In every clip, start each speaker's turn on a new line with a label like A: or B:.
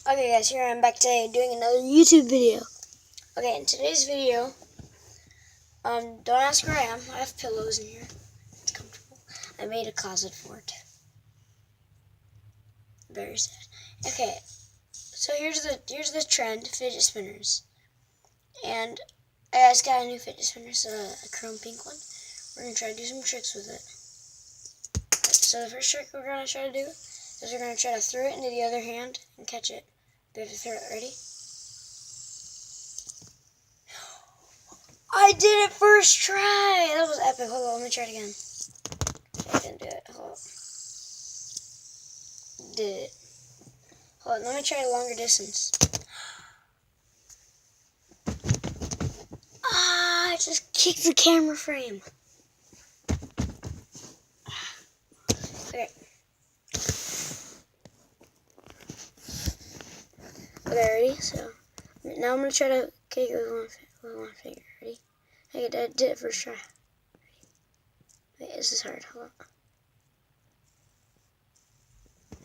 A: Okay guys, here I am back today doing another YouTube video. Okay, in today's video, don't ask where I am. I have pillows in here. It's comfortable. I made a closet for it. Very sad. Okay, so here's the trend, fidget spinners. And I just got a new fidget spinner, so a chrome pink one. We're gonna try to do some tricks with it. So the first trick we're gonna try to do is we're gonna try to throw it into the other hand and catch it. We have to throw it. Ready? I did it first try! That was epic. Hold on, let me try it again. I didn't do it. Hold on. Did it. Hold on, let me try a longer distance. Ah, I just kicked the camera frame. Okay. Okay, ready? So, now I'm going to try to kick it with one finger. Ready? Okay, I did it first try. Wait, this is hard. Hold on.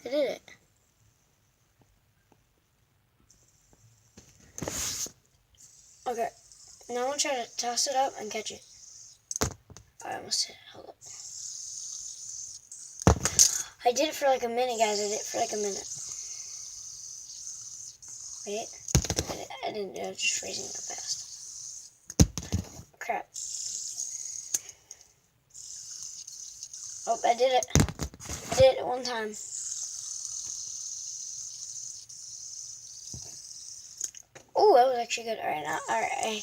A: I did it. Okay, now I'm going to try to toss it up and catch it. I almost hit it. Hold up. I did it for like a minute, guys. I did it for like a minute. Wait. I didn't do it. I was just raising it fast. Crap. Oh, I did it. I did it one time. Oh, that was actually good. Alright, now. Alright, I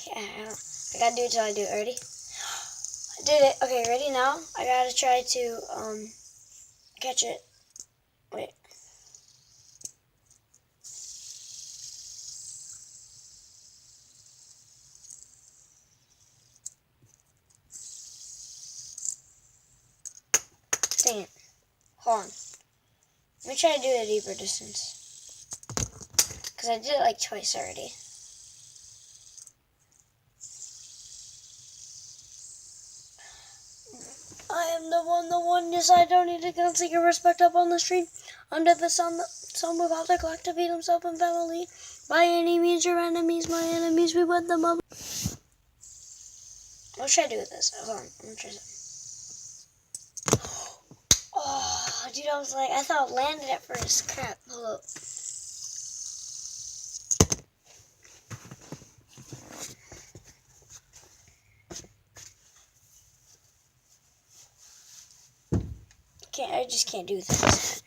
A: gotta do it till I do it. Ready? I did it. Okay, ready now? I gotta try to, catch it. Wait. Dang it. Hold on. Let me try to do a deeper distance. Because I did it like twice already. I am the one, yes, I don't need to constantly give respect up on the street. Under the sun, some without the clock to feed himself and family. By any means, your enemies, my enemies, we went them up. What should I do with this? Hold on, I'm gonna try something. Oh, dude, I was like, I thought it landed at first. Crap, hold up. I just can't do this.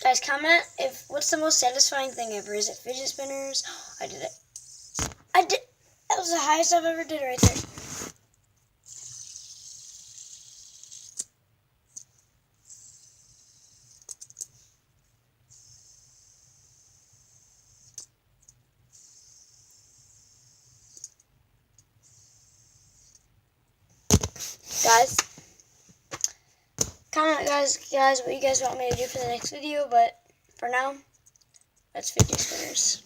A: Guys, comment if what's the most satisfying thing ever? Is it fidget spinners? I did it. That was the highest I've ever did right there. Guys, comment guys what you guys want me to do for the next video, but for now, that's fidget spinners.